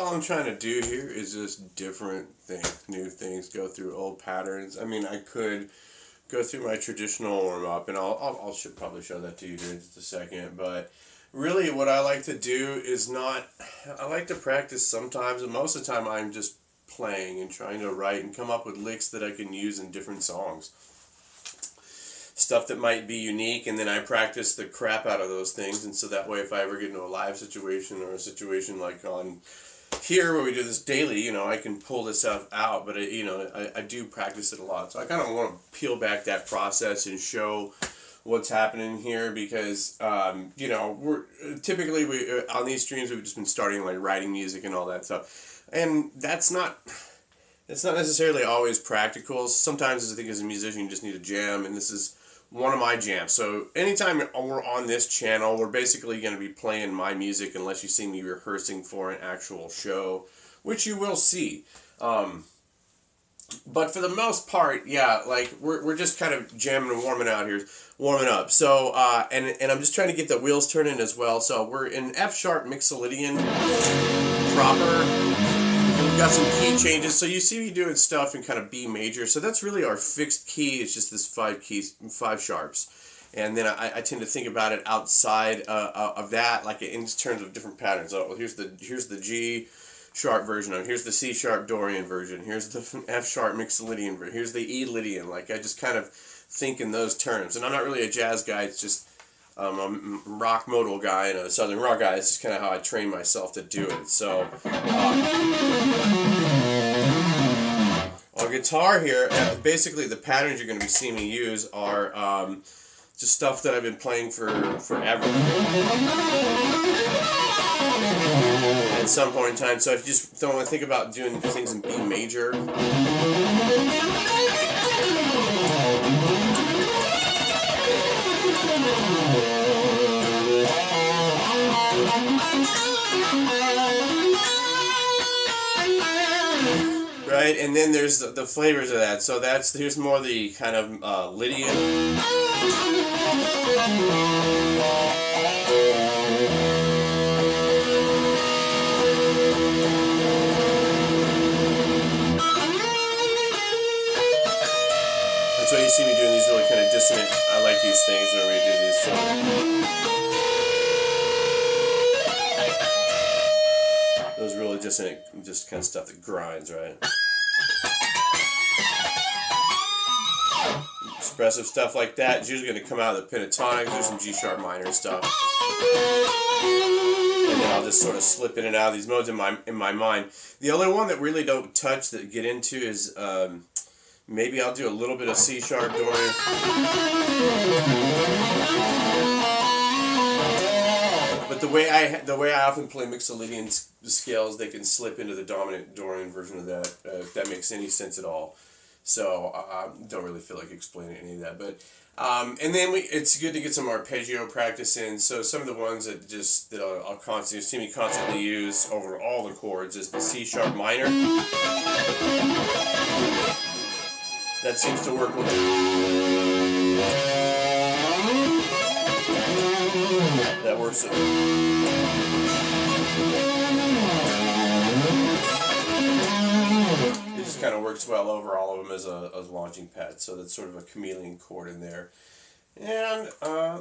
all I'm trying to do here is just different things, new things, go through old patterns. I mean, I could go through my traditional warm-up, and I'll probably show that to you here in just a second, but really what I like to do is not, I like to practice sometimes, and most of the time I'm just playing and trying to write and come up with licks that I can use in different songs. Stuff that might be unique, and then I practice the crap out of those things, and so that way if I ever get into a live situation or a situation like on here where we do this daily, you know, I can pull this stuff out, but I do practice it a lot. So I kind of want to peel back that process and show what's happening here, because you know, we're typically on these streams we've just been starting like writing music and all that stuff, and it's not necessarily always practical. Sometimes I think as a musician you just need a jam, and this is one of my jams. So anytime we're on this channel, we're basically going to be playing my music unless you see me rehearsing for an actual show, which you will see. But for the most part, yeah, like we're just kind of jamming and warming up. So and I'm just trying to get the wheels turning as well. So we're in F sharp Mixolydian proper. We've got some key changes, so you see me doing stuff in kind of B major, so that's really our fixed key. It's just this 5 sharps, and then I tend to think about it outside of that, like in terms of different patterns. Oh, well, here's the G sharp version of it. Here's the C sharp Dorian version. Here's the F sharp Mixolydian version. Here's the E Lydian. Like I just kind of think in those terms, and I'm not really a jazz guy. It's just I'm a rock modal guy and a southern rock guy. It's just kind of how I train myself to do it. So on guitar here, basically the patterns you're going to be seeing me use are just stuff that I've been playing for forever at some point in time. So if you just don't want to think about doing things in B major, right, and then there's the flavors of that. So here's more the kind of Lydian. That's why you see me doing these really kind of dissonant. I like these things when we do these. Those really dissonant, just kind of stuff that grinds, right? Expressive stuff like that is usually going to come out of the pentatonic. There's some G sharp minor stuff, and then I'll just sort of slip in and out of these modes in my mind. The only one that really don't touch that get into is maybe I'll do a little bit of C sharp Dorian. But the way I often play Mixolydian scales, they can slip into the dominant Dorian version of that, if that makes any sense at all. So don't really feel like explaining any of that. But and then it's good to get some arpeggio practice in. So some of the ones that I'll constantly see me constantly use over all the chords is the C sharp minor. That seems to work well. That works. It just kind of works well over all of them as a launching pad. So that's sort of a chameleon chord in there. And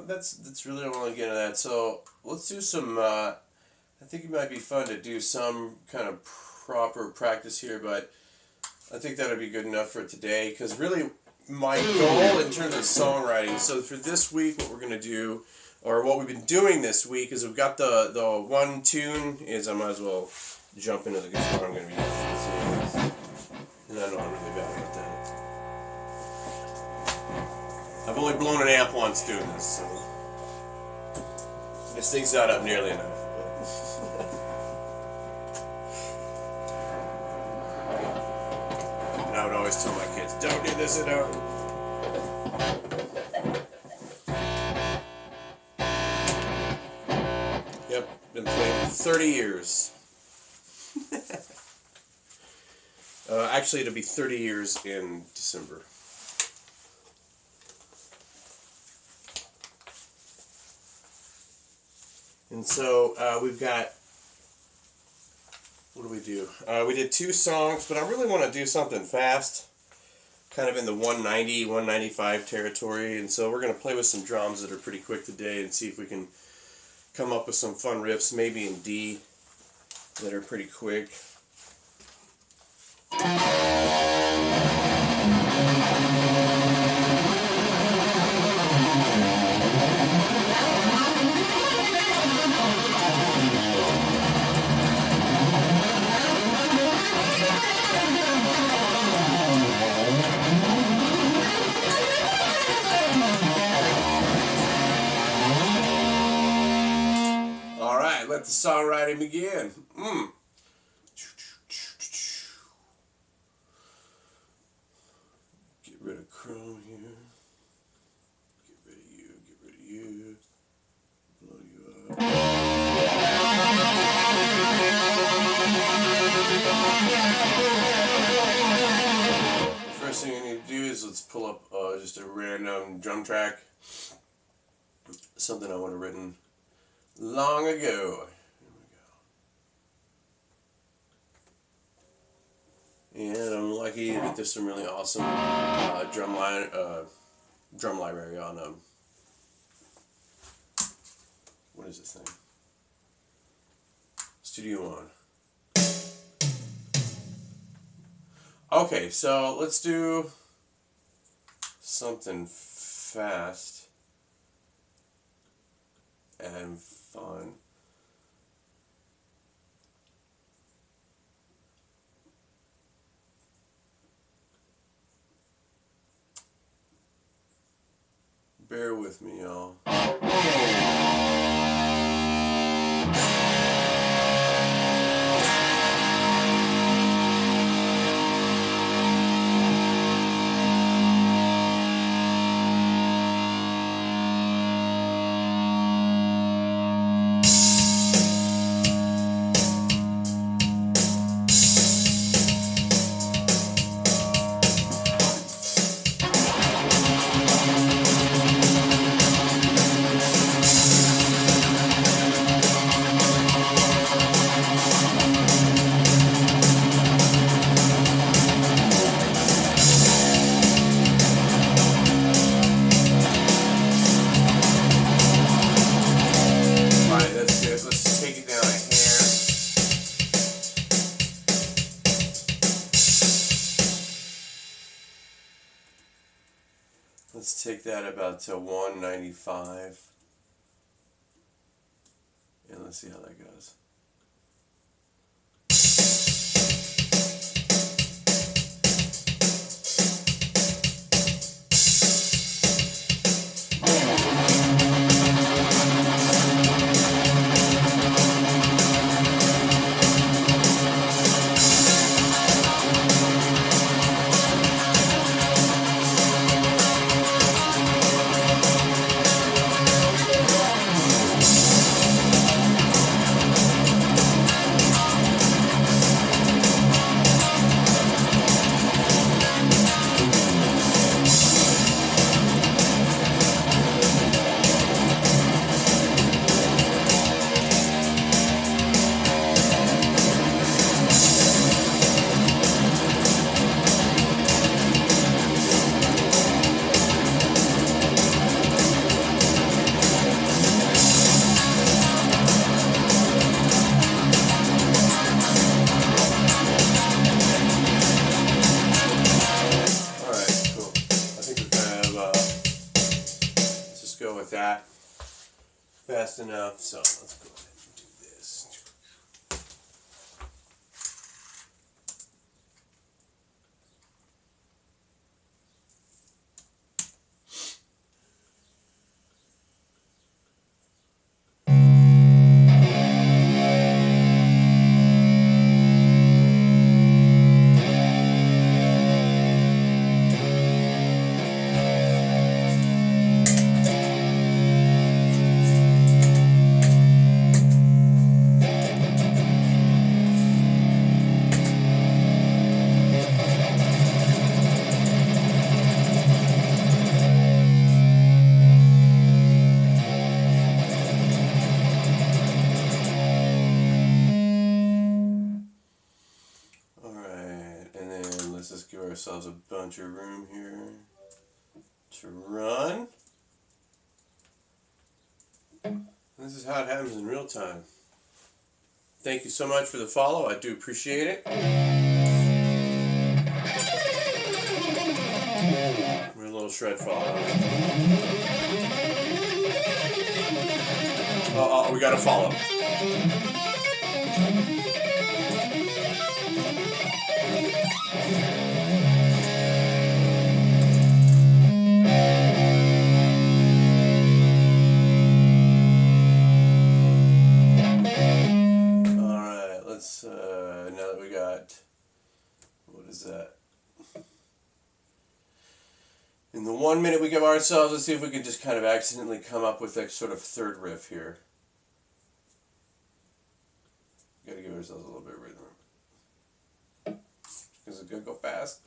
that's really all I want to get into that. So let's do some. I think it might be fun to do some kind of proper practice here, but I think that would be good enough for today, because really my goal in terms of songwriting, so for this week what we're going to do, or what we've been doing this week, is we've got the one tune, is I might as well jump into the guitar I'm going to be using. And I know I'm really bad about that. I've only blown an amp once doing this, so this thing's not up nearly enough. And I would always tell my kids, don't do this at home. Yep, been playing for 30 years. Actually, it'll be 30 years in December. And so we've got What do we do? We did 2 songs, but I really want to do something fast, kind of in the 190, 195 territory, and so we're going to play with some drums that are pretty quick today and see if we can come up with some fun riffs, maybe in D, that are pretty quick. Alright, let the songwriting begin. Get rid of Chrome here. Get rid of you, get rid of you. Blow you up. First thing you need to do is let's pull up just a random drum track. Something I would have written long ago. And I'm lucky to get this some really awesome drum library on what is this thing? Studio One. Okay, so let's do something fast and fun. Bear with me, y'all. Let's take that about to 195. And let's see how that goes. That fast enough, so let's go ahead and do this. ourselves a bunch of room here to run. This is how it happens in real time. Thank you so much for the follow. I do appreciate it. We're a little shred follow. Oh, we got to follow. Now that we got, what is that? In the 1 minute we give ourselves, let's see if we can just kind of accidentally come up with a sort of third riff here. Got to give ourselves a little bit of rhythm. Because it's going to go fast.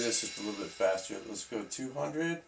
Just a little bit faster. Let's go 200.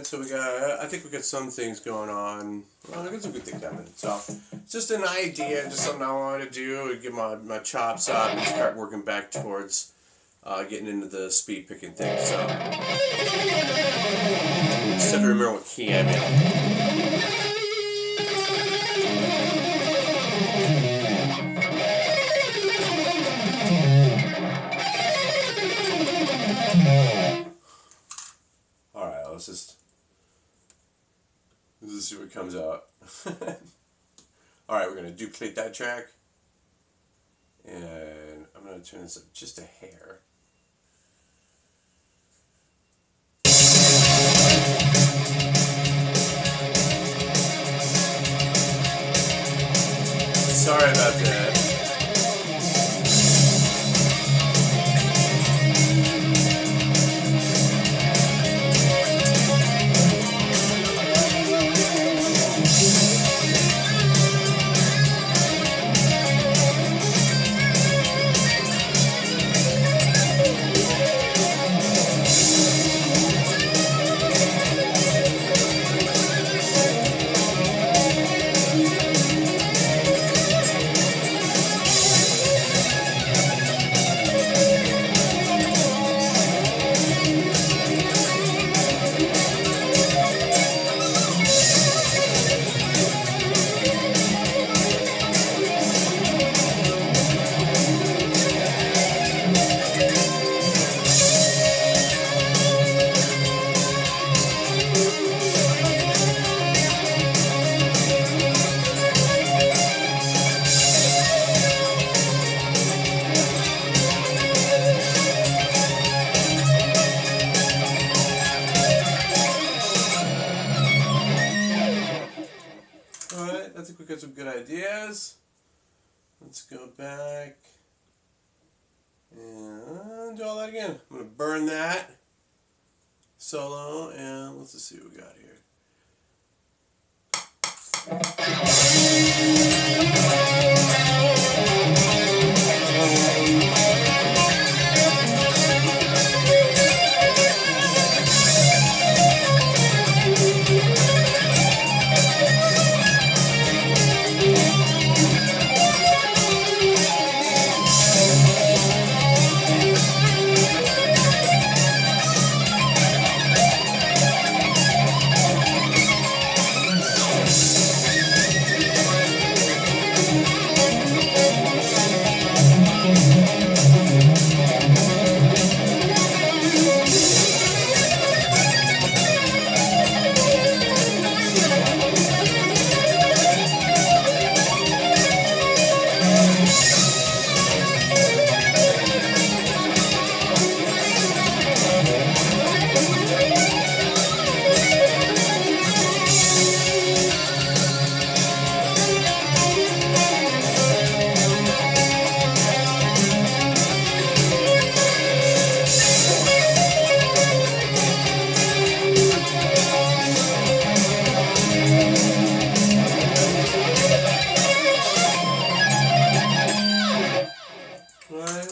So we got, I think we got some things going on. Well, I guess we could think that minute. So it's just an idea, just something I wanted to do, get my chops up and start working back towards getting into the speed picking thing. So just have to remember what key I'm in. Alright, let's just see what comes out. Alright, we're going to duplicate that track. And I'm going to turn this up just a hair. Sorry about that. I think we got some good ideas. Let's go back and do all that again. I'm going to burn that solo, and let's just see what we got here.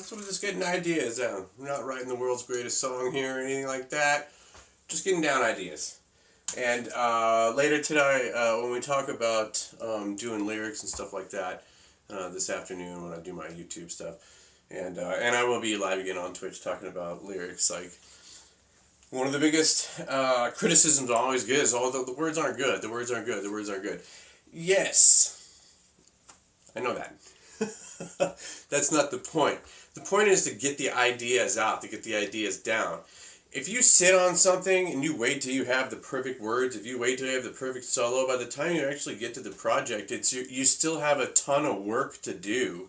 So we're just getting ideas down. We're not writing the world's greatest song here or anything like that. Just getting down ideas. And later today, when we talk about doing lyrics and stuff like that, this afternoon when I do my YouTube stuff, and I will be live again on Twitch talking about lyrics. Like, one of the biggest criticisms I always get is, oh, the words aren't good. The words aren't good. The words aren't good. Yes, I know that. That's not the point. The point is to get the ideas out, to get the ideas down. If you sit on something and you wait till you have the perfect words, if you wait till you have the perfect solo, by the time you actually get to the project, you still have a ton of work to do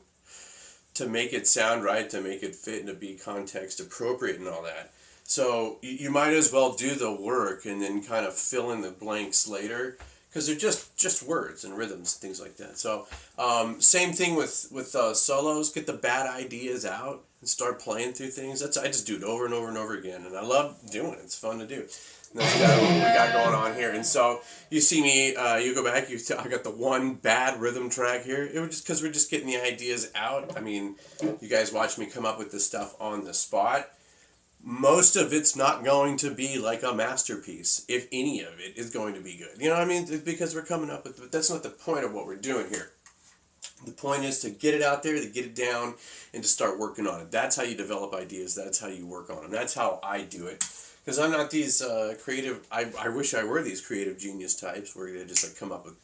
to make it sound right, to make it fit and to be context appropriate and all that. So you might as well do the work and then kind of fill in the blanks later, because they're just words and rhythms, things like that. So same thing with solos. Get the bad ideas out and start playing through things. I just do it over and over and over again, and I love doing it. It's fun to do. And that's what we got going on here. And so you see me, you go back, I got the one bad rhythm track here. It was just because we're just getting the ideas out. I mean, you guys watch me come up with this stuff on the spot. Most of it's not going to be like a masterpiece, if any of it is going to be good. You know what I mean? It's because we're coming up with, but that's not the point of what we're doing here. The point is to get it out there, to get it down, and to start working on it. That's how you develop ideas. That's how you work on them. That's how I do it. Because I'm not these creative, I wish I were these creative genius types where they just like come up with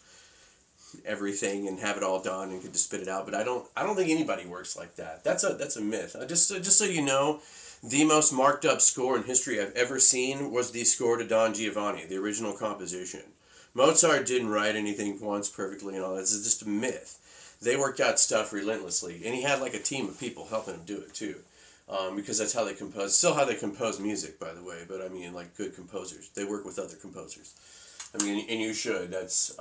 everything and have it all done and could just spit it out. But I don't think anybody works like that. That's a myth. Just so you know, the most marked up score in history I've ever seen was the score to Don Giovanni, the original composition. Mozart didn't write anything once perfectly and all that. It's just a myth. They worked out stuff relentlessly, and he had like a team of people helping him do it too, because that's how they compose. Still how they compose music, by the way. But I mean, like good composers, they work with other composers. I mean, and you should. That's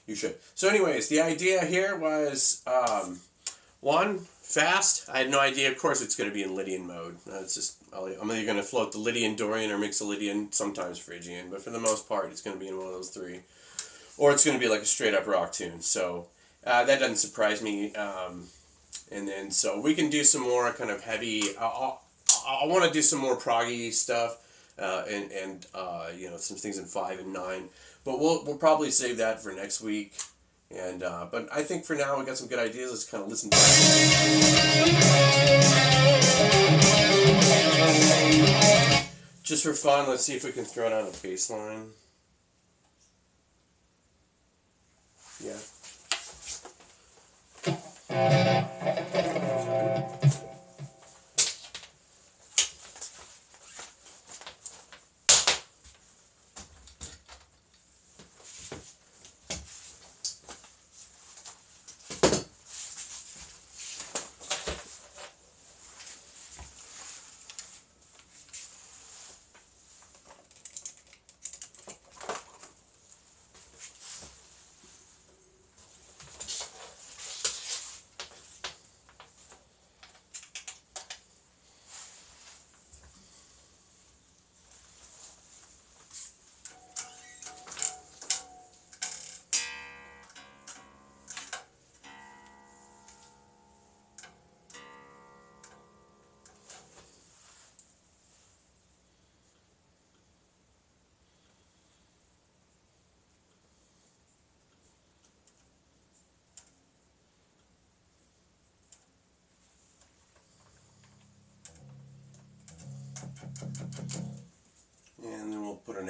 you should. So, anyways, the idea here was one, fast. I had no idea. Of course, it's going to be in Lydian mode. It's just I'm either going to float the Lydian Dorian or mix a Lydian, sometimes Phrygian, but for the most part, it's going to be in one of those three, or it's going to be like a straight up rock tune. So. That doesn't surprise me, and then so we can do some more kind of heavy. I want to do some more proggy stuff, and some things in 5 and 9. But we'll probably save that for next week. And but I think for now we got some good ideas. Let's kind of listen to that. Just for fun, let's see if we can throw down a bass line. Yeah.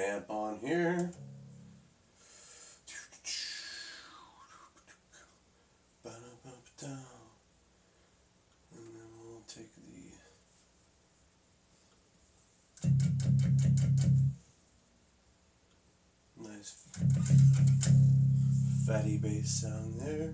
an amp on here. And then we'll take the nice fatty bass sound there.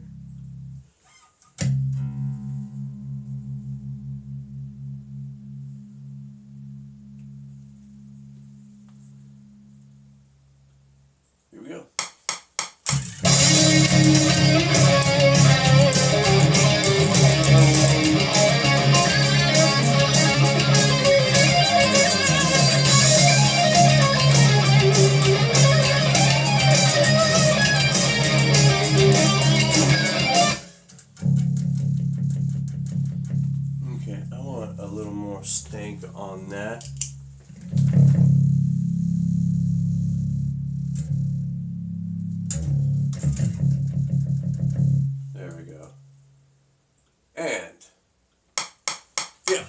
Here we go. Okay, I want a little more stank on that. There we go. And yeah.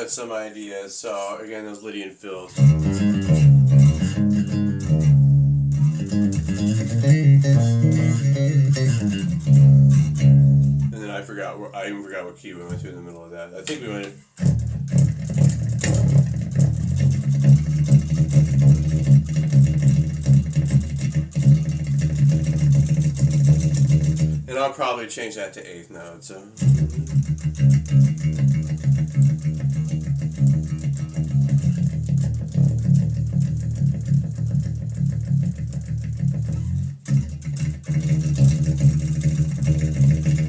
Some ideas. So again, those Lydian fills. And then I even forgot what key we went to in the middle of that. I think we went. And I'll probably change that to 8th note. So.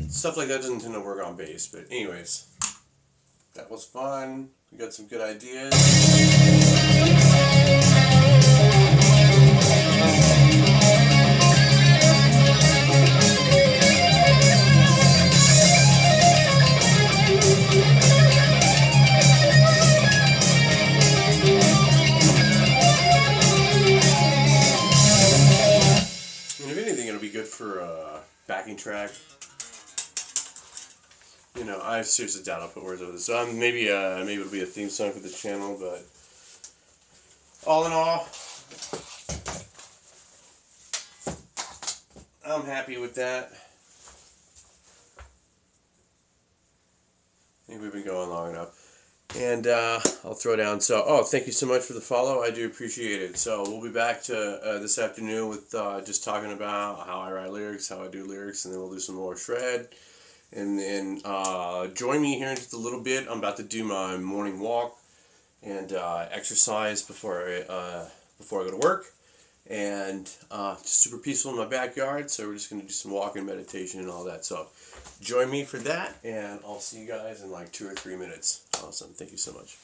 Stuff like that doesn't tend to work on bass, but anyways, that was fun. We got some good ideas. And if anything, it'll be good for a backing track. You know, I seriously doubt I'll put words over this. So maybe it'll be a theme song for the channel, but all in all, I'm happy with that. I think we've been going long enough. And I'll throw down. So, thank you so much for the follow. I do appreciate it. So we'll be back to this afternoon with just talking about how I write lyrics, how I do lyrics, and then we'll do some more shred. And then join me here in just a little bit. I'm about to do my morning walk and exercise before I go to work. And just super peaceful in my backyard. So we're just going to do some walking, meditation, and all that. So join me for that, and I'll see you guys in like 2 or 3 minutes. Awesome. Thank you so much.